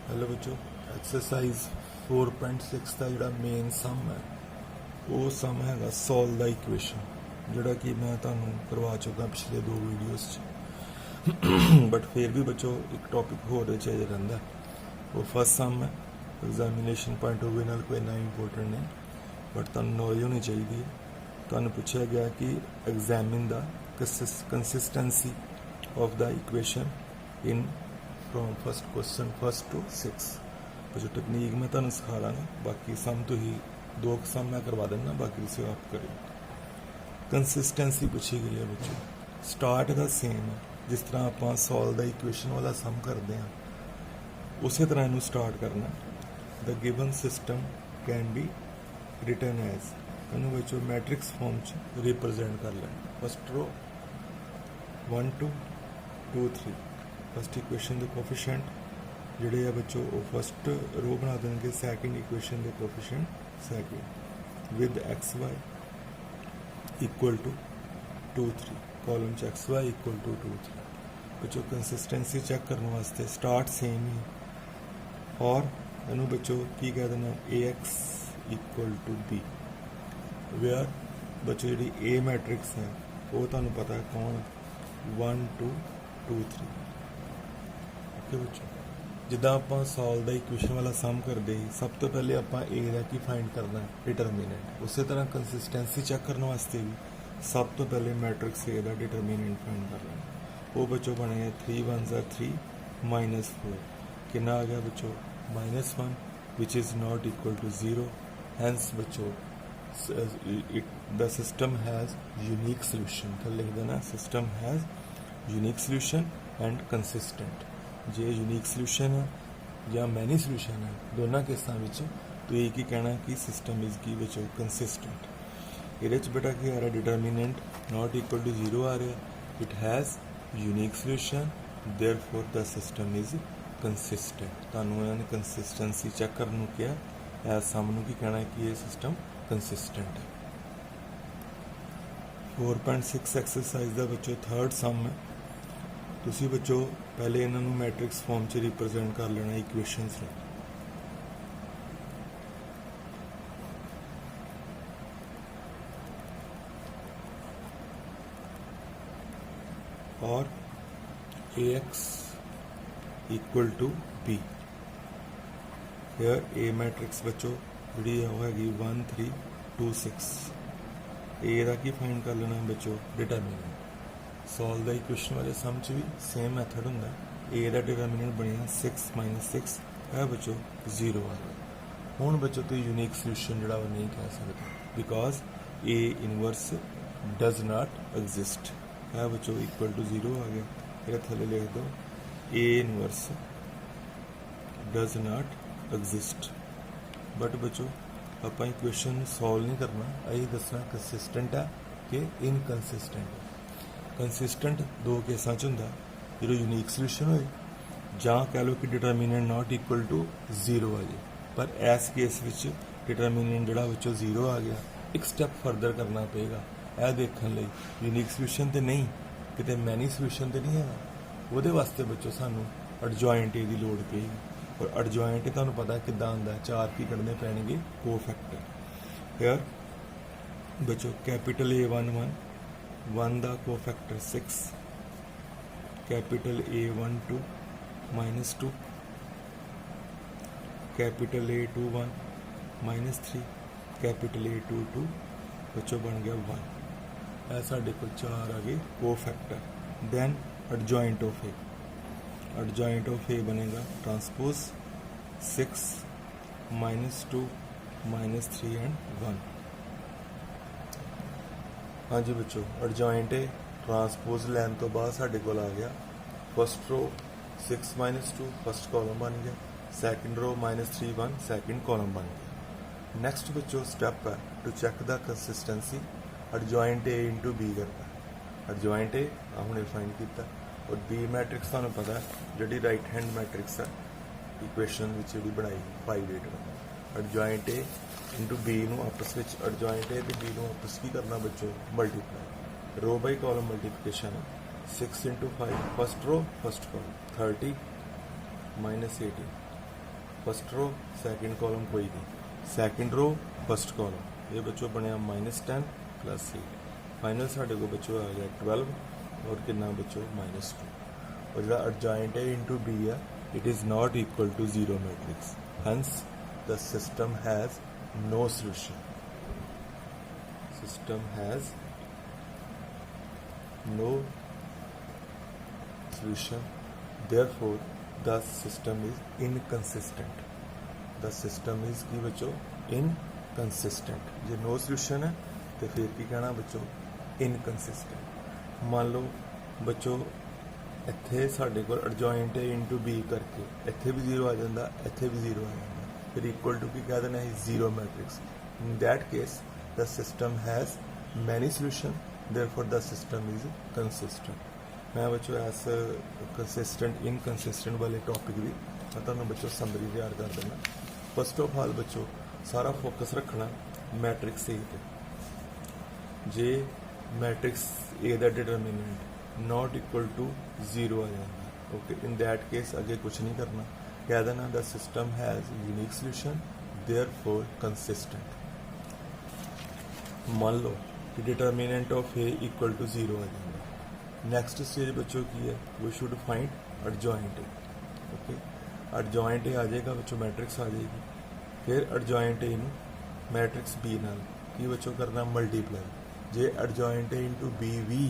Hello बच्चों, exercise 4.6 का जोड़ा मेन सम है वो सम है सॉल्व द इक्वेशन जोड़ा कि मैं तुहानू करवा चुका पिछले 2 वीडियोस बट फिर भी बच्चों एक टॉपिक होर चाहिए रहा वो फर्स्ट सम है। एग्जामिनेशन पॉइंट ऑफ व्यू नाल कोई इन्ना इंपोर्टेंट नहीं बट तुहानू नॉलेज होनी चाहिए। तुहानू पूछा गया कि examine the consistency of the equation in from first question first to 6। तो जो टेक्निक मैं तुहानू सिखा रहा बाकी सम तो ही 2 सम मैं करवा देना, बाकी तुसीं आप करो। कंसिस्टेंसी पूछी गई है बच्चों, स्टार्ट द सेम है जिस तरह आप सॉल्व द इक्वेशन वाला सम करते हैं उस तरह इनू स्टार्ट करना। The given system can be return as इनू बच्चों मैट्रिक्स फॉर्म च रिप्रजेंट कर लेना। फर्स्ट रो 1 2 2 3 फर्स्ट इक्वेशन के कोफिशिएंट जोड़े है बच्चों वो फर्स्ट रो बना देंगे, सैकेंड इक्वेशन के coefficient second with x y equal to 2 3 column च एक्स वाई इक्वल टू 2 3। बच्चों कंसिस्टेंसी चेक करने वास्ते स्टार्ट सेम ही और इनू बच्चों की कह देना A X equal to B where बच्चों जी ए मैट्रिक्स है वो तुहानू पता है कौन 1 2 2 3। ओके बच्चों, जिदा आप सॉल्व द इक्वेशन वाला सम करते ही सब तो पहले आप ए का की फाइंड करना है डिटरमिनेंट। उस तरह कंसिस्टेंसी चेक करने वास्ते भी सब तो पहले मैट्रिक्स ए का डिटरमिनेंट फाइंड कर लेना। वो बच्चों बने 3 1 3 -4 कितना आ गया बच्चों -1 which is not equal to 0। Hence बच्चों the system has unique solution. तो लिख देना system has unique solution and consistent. जे यूनिक सोल्यूशन है या मैनी सोल्यूशन है दोनों केसा में तो एक ही कहना कि सिस्टम इज की बच्चों कंसिस्टेंट। ये बेटा कि आ रहा डिटरमिनेंट नॉट इक्वल टू 0 आ रहा है। It has unique solution therefore the system is consistent. तुहानू इन्होंने कंसिस्टेंसी चेक करने को किया है सामने की कहना है कि ये सिस्टम कंसिस्टेंट है। 4.6 एक्सरसाइज का बच्चों थर्ड सम है। तुसी बच्चों पहले इन्होंने मैट्रिक्स फॉर्म च रिप्रजेंट कर लेना इक्वेशंस में। और A X equal to B here A matrix बच्चों जी होगी 1 3 2 6। ए का की फाइंड कर लेना बच्चों डिटरमिनेंट। सॉल्व द इक्वेशन वाले सम च भी सेम मैथड होंगे। ए का डिटरमिनेंट बनया 6 -6 है बच्चों 0 आ गया। हुण बच्चों तो यूनिक सोल्यूशन जोड़ा वो नहीं कह सकते because A inverse does not exist है बच्चों इक्वल टू 0 आ गया। फिर थले लिख दो A inverse does not exist. But बच्चों आप इक्वेशन सॉल्व नहीं करना, यही दसना कंसिस्टेंट है कि इनकनसिस्टेंट है। कंसिस्टेंट 2 केसा च होंदा जो यूनिक सोल्यूशन होए जां कह लो कि डिटरमिनेंट नॉट इक्वल टू 0 आ जाए। पर इस केस विच डिटरमिनेंट जोड़ा बच्चों 0 आ गया, एक स्टैप फर्दर करना पेगा यह देखने लई यूनिक सोल्यूशन तो नहीं किते मैनी सोल्यूशन तो नहीं है। वो वास्ते बच्चों सानू एडजॉइंट ए की लोड़ पेगी और एडजॉइंट तुहानू पता किद्दां आंदा 4 की कढ़ने पैणगे कोफैक्टर। हेयर बच्चों कैपिटल A1 1 दा cofactor 6 capital A1 2 -2 capital A2 1 -3 capital A2 2 बच्चों बन गया 1। ऐसा साढ़े को 4 आ गए cofactor. Then adjoint of A, adjoint of A बनेगा ट्रांसपोज 6 -2 -3 एंड 1। हाँ जी बच्चों एडजॉइंट ए ट्रांसपोज लैन तो बाद साढ़े को आ गया फर्स्ट रो 6 -2 फर्स्ट कॉलम बन गया, सैकेंड रो -3 1 सैकेंड कॉलम बन गया। नैक्सट बच्चों स्टैप है to check the consistency adjoint A into B करना। एडजॉइंट ए हमने फाइंड किया और बी मैट्रिक्स तुहानू पता है जी राइट हैंड मैट्रिक्स है इक्वेशन जी बनाई 5 8 में। एडजॉइंट ए इंटू बी नू आपस में एडजॉइंट ए बी नू आपस की करना बच्चों multiply. Row by column multiplication है 6 × 5 first row first column 30 -18 first row second column कोई नहीं, सैकेंड रो फस्ट कॉलम ये बच्चों बनया -10 + 8 फाइनल साढ़े को बच्चों आ गया 12 और कितना बच्चों -2 और जो एडजॉइंट ए इंटू बी है it is not equal to 0 matrix hence the system has no solution system has no solution therefore the system is inconsistent the system is की बच्चों inconsistent जे no solution है तो फिर की कहना बच्चों inconsistent मान लो बच्चों ਇੱਥੇ ਸਾਡੇ ਕੋਲ adjoint A into B ਕਰਕੇ ਇੱਥੇ ਵੀ 0 ਆ ਜਾਂਦਾ ਇੱਥੇ ਵੀ 0 ਆ ਜਾਂਦਾ ਫਿਰ equal to ਕੀ ਕਹਿ ਦੇਣਾ ਹੈ 0 matrix in that case the system has many solution therefore the system is consistent मैं बच्चों एस कंसिस्टेंट इनकंसिस्टेंट वाले टॉपिक भी मैं तुहानू बच्चों समरी तैयार कर देना फस्ट ऑफ ऑल बच्चों सारा फोकस रखना मैट्रिक्स ए ते जे मैट्रिक्स ए दा डिटरमिनेंट नॉट इक्वल टू 0 आ जाएगा ओके इन दैट केस आगे कुछ नहीं करना कह देना the system has unique solution therefore consistent मान लो कि determinant of A equal to 0 आ जाएगा नेक्स्ट स्टेज बच्चों की है वो should find adjoint A okay adjoint A आ जाएगा बच्चों मैट्रिक्स आ जाएगी फिर एडजॉइंट ए नू मैट्रिक्स बी नाल की बच्चों करना मल्टीप्लाई जे एडजॉइंट ए इंटू बी भी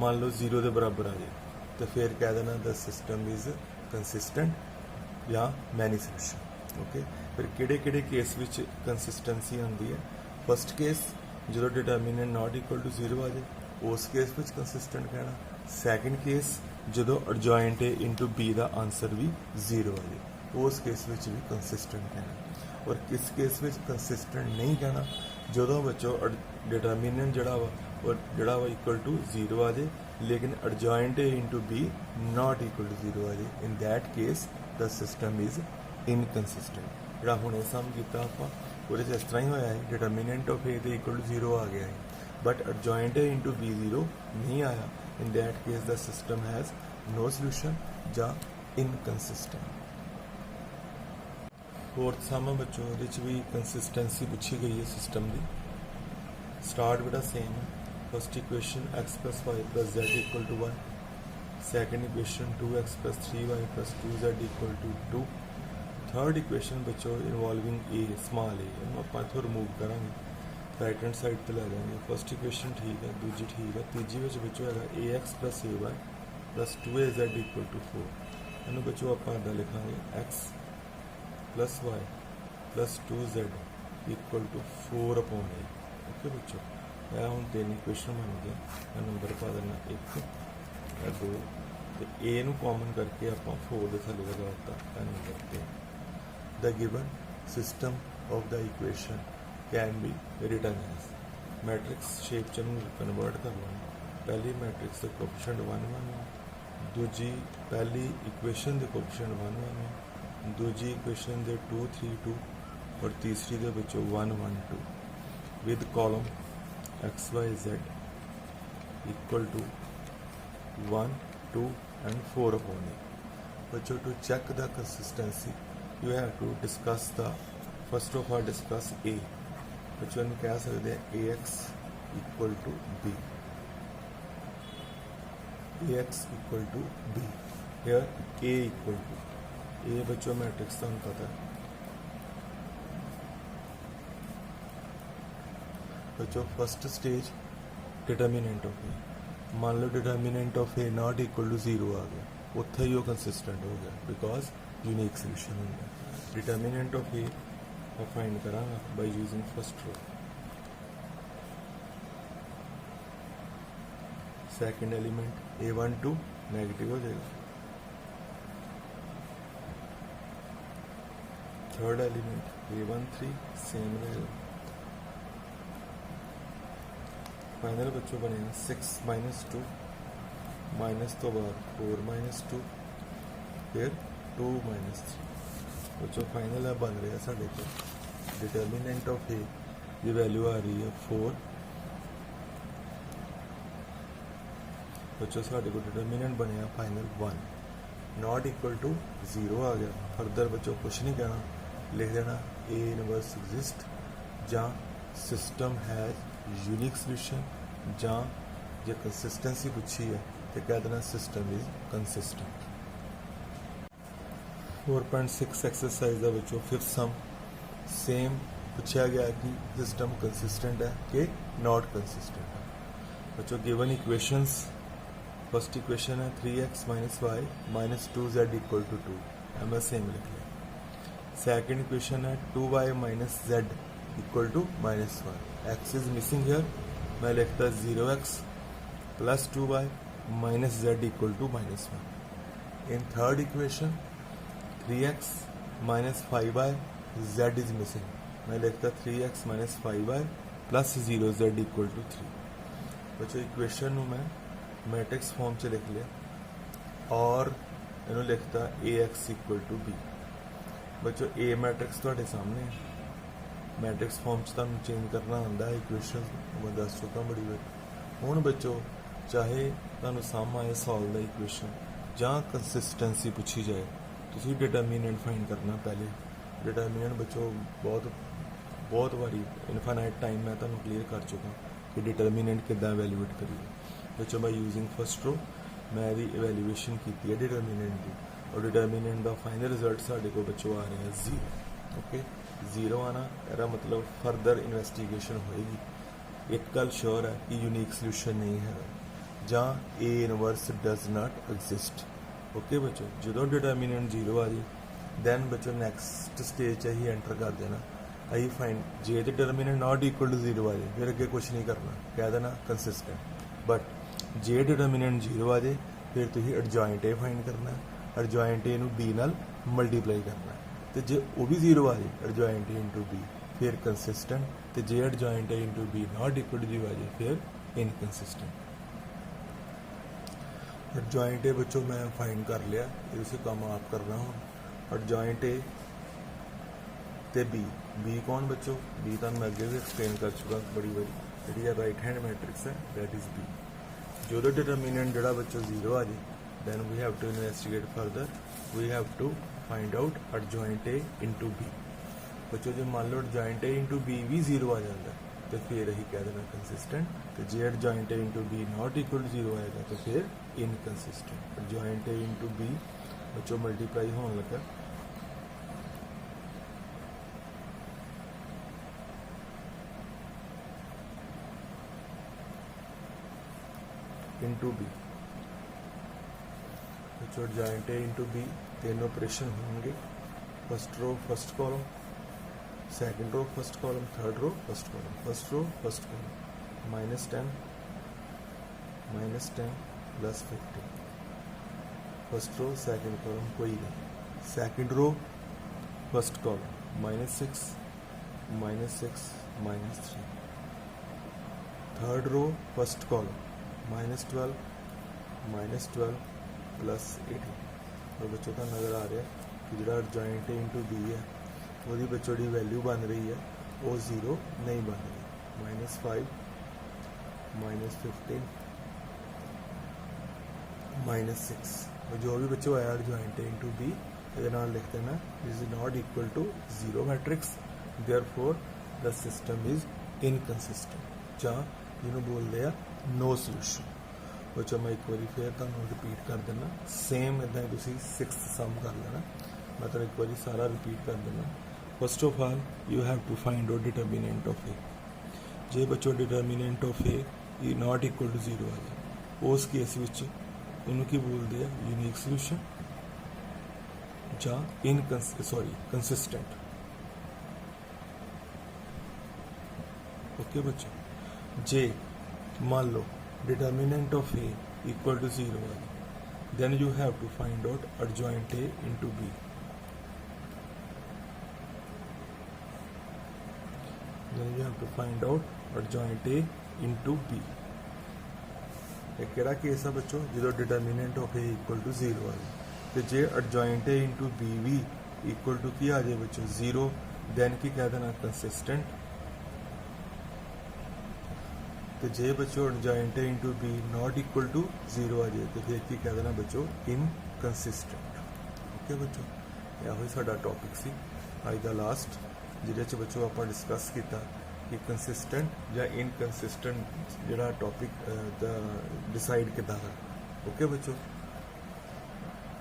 मान लो 0 के बराबर आ जाए तो फिर कह देना द सिस्टम इज कंसिस्टेंट या मैनी सोल्यूशन ओके फिर किहड़े किहड़े केस विच कंसिस्टेंसी आती है फस्ट केस जो डिटरमिनेंट नॉट इक्वल टू 0 आ जाए उस केस विच कंसिस्टेंट कहना सैकेंड केस जो एडजॉइंट ए इंटू बी का आंसर भी 0 आ जाए उस केस विच भी कंसिस्टेंट कहना और किस केस विच कंसिस्टेंट नहीं कहना जो बच्चों डिटरमिनेंट जड़ा वा इक्वल टू 0 आ जाए लेकिन adjoint A into B not equal to 0 आ जाए in that case the system is inconsistent जो हुणे सम किया आप इस तरह ही होया है डिटरमिनेंट ऑफ ए तो इक्वल टू 0 आ गया है but adjoint A into B 0 नहीं आया in that case the system has no solution या इनकंसिस्टेंट फोर्थ सम है बच्चों ये भी कंसिस्टेंसी पूछी गई है सिस्टम की स्टार्ट बेटा सेम है first equation x + y + z = 1 second equation 2x + 3y + 2z = 2 third equation बच्चों इनवॉल्विंग ए स्मॉल ए आप इतों रिमूव करांगे राइट हैंड साइड पर लै जाएंगे फर्स्ट इक्वेशन ठीक है दूजी ठीक है तीजी बच्चों है ax + ay + 2az = 4 इन्होंने बच्चों आप इदा लिखांगे x + y + 2z = 4/a okay बच्चों यह हूँ 3 इक्वेशन बन गया मैं नंबर पा देना 1 या 2 तो ए नू कॉमन करके आप 4 के थले लगाता number 3 the given system of the equation can be written as matrix shape च कन्वर्ट कर लो पहली मैट्रिक्स के कोएफिशिएंट 1 1 1 दूजी पहली इक्वेशन के कोएफिशिएंट 1 1 1 दूजी इक्वेशन के 2 3 2 और तीसरी के बच्चों 1 1 2 with column x y z equal to 1 2 and 4/a बच्चों to check the consistency you have to discuss the first of all discuss a बच्चों हम कह सकते हैं ax equal to b ax equal to b here a equal to a बच्चों matrix तुहानू पता है बच्चों first stage determinant of A मान लो determinant of A not equal to 0 आ गया उत्थे ही वो कंसिस्टेंट हो गया बिकॉज यूनिक सोल्यूशन हो गया डिटरमिनेंट ऑफ ए मैं फाइंड करांगा by using first row second element a12 negative हो जाएगा थर्ड एलिमेंट a13 सेम रहेगा फाइनल बच्चों बनेगा 6 - 2 माइनस तो बाद 4 - 2 फिर 2 - 3 बच्चों फाइनल है बन रहा है साढ़े को डिटरमिनेंट ऑफ ए की वैल्यू आ रही है 4 बच्चों साढ़े को डिटरमिनेंट बनया फाइनल 1 नॉट इक्वल टू 0 आ गया फर्दर बच्चों कुछ नहीं कहना लिख देना ए इनवर्स एग्जिस्ट ਜਾਂ सिस्टम हैज यूनिक सोल्यूशन ਜਾਂ ਜੇ कंसिस्टेंसी पूछी है तो कह देना सिस्टम इज कंसिस्टेंट। 4.6 एक्सरसाइज ਦਾ ਵਿੱਚੋਂ फिफ्थ सम सेम पूछा गया कि सिस्टम कंसिस्टेंट है कि नॉट कंसिस्टेंट है। बच्चों गिवन इक्वेशंस, फर्स्ट इक्वेशन है 3x minus y minus 2z equal to 2, एम सेम लिख लिया। सेकेंड इक्वेशन है 2y minus z equal to minus 1, x is missing here, मैं लिखता 0x plus 2y minus z equal to minus 1। In third equation 3x minus 5y z is missing, मैं लिखता 3x minus 5y plus 0z equal to 3। बच्चों equation ਨੂੰ मैं matrix form च लिख लिया और इन्हों लिखता ax इक्वल टू b। बच्चों ए मैट्रिक्स ਤੁਹਾਡੇ सामने है, मैट्रिक्स फॉर्म च ਤੁਹਾਨੂੰ चेंज करना आंदा है, इक्वेशन मैं दस चुका बड़ी बार। हुण बच्चों चाहे ਤੁਹਾਨੂੰ सम आए सॉल्व द इक्वेशन ਜਾਂ कंसिस्टेंसी पूछी जाए, ਤੁਸੀਂ डिटरमिनेंट फाइंड करना। पहले डिटरमिनेंट बच्चों बहुत बारी इनफाइनाइट टाइम मैं ਤੁਹਾਨੂੰ क्लीयर कर चुका कि डिटरमिनेंट किद्दां एवैल्यूएट करिए। बच्चों मैं यूजिंग फर्स्ट रो मैं दी एवैल्यूएशन की है डिटरमिनेंट की, और डिटरमिनेंट का फाइनल रिजल्ट साढ़े को बच्चों आ रहा है 0। ओके, 0 आना यदा मतलब फर्दर इन्वेस्टिगेशन होएगी। एक गल श्योर है कि यूनीक सोल्यूशन नहीं है ਜਾਂ A inverse does not exist. Okay बच्चों, जो डिटरमिनेंट 0 आ जाए दैन बच्चों नैक्सट स्टेज ही एंटर कर देना आई फाइंड जे डिटरमिनेंट नॉट इक्वल टू 0 आ जाए फिर अगे कुछ नहीं करना, कह देना कंसिस्टेंट। बट जे डिटरमिनेंट 0 आ जाए फिर तुम एडजॉइंट ए फाइंड करना, एडजॉइंट ए नूं बी नाल मल्टीप्लाई करना, तो जे वो भी 0 आ जाए एडजॉइंट ए इंटू बी फिर कंसिस्टेंट, तो जे adjoint A into B not equal to 0 आ जाए फिर इनकंसिस्टेंट। एडजॉइंट ए बच्चों मैं फाइंड कर लिया, इसे काम आप करना हो। एडजॉइंट ए ते बी कौन बच्चों, बी तो मैं अगे भी एक्सप्लेन कर चुका बड़ी बारी, जी राइट हैंड मैट्रिक्स है दैट इज बी। जो डिटरमिनेंट जोड़ा बच्चों 0 आ जाए then we have to investigate further, we have to find out adjoint A into B. बच्चों जो मान लो एडजॉइंट ए इंटू बी भी 0 आ जाता है तो फिर यही कह देना कंसिस्टेंट, तो जे adjoint A into B not equal to 0 आएगा तो फिर inconsistent. Adjoint A into B बच्चों मल्टीप्लाई होने लगा इंटू बी, बच्चों एडजॉइंट ए इंटू बी तीन ऑपरेशन होंगे, first row first column, second row first column, third row first column, first row first column minus 10 plus 50, first row second column कोई नहीं, second row first column minus 6 minus 3, third row first column minus 12 plus 18। और बच्चों का नज़र आ रहा है कि जो एडजॉइंट ए इंटू बी है वो बच्चों की वैल्यू बन रही है वो 0 नहीं बन रही, -5 -15 -6, और जो भी बच्चों आया एडजॉइंट ए इंटू बी ये लिख देना is not equal to 0 matrix, therefore the system is inconsistent ਜਾਂ ਜਿਹਨੂੰ बोलते हैं नो सोल्यूशन। बच्चों मैं एक बार फिर तुहानूं रिपीट कर देना, सेम इदा ही तुसीं 6th सम कर लेना, मैं तो एक बार सारा रिपीट कर देना। First of all you have to find out determinant of A. जे बच्चों determinant of A not equal to 0 आ जाए उस केस विच उन्होंने की बोलते हैं यूनीक सोल्यूशन ਜਾਂ कंसिस्टेंट। ओके बच्चों, जे मान लो determinant of A equal to 0 आ जाए then you have to find out adjoint A into B. then you have to find out adjoint A into B। एक केड़ा केस है बच्चों जो determinant of A equal to 0 आ जाए, तो जे एडजॉइंट A इंटू बी भी इक्वल टू की आ जाए बच्चों 0 दैन की कह देना कंसिस्टेंट, तो जे बच्चों adjoint A into B not equal to 0 आ जाए तो फिर की कह देना बच्चों इनकंसिस्टेंट। ओके बच्चों, यह साडा टॉपिक सी। ਅੱਜ ਦਾ ਲਾਸਟ, ਜਿਹਦੇ 'ਚ ਬੱਚੋ ਆਪਾਂ ਡਿਸਕਸ ਕੀਤਾ ਕਿ ਕੰਸਿਸਟੈਂਟ ਜਾਂ ਇਨਕੰਸਿਸਟੈਂਟ ਜਿਹੜਾ ਟੌਪਿਕ ਦਾ ਡਿਸਾਈਡ ਕਿੱਦਾਂ ਕਰ। ਓਕੇ ਬੱਚੋ।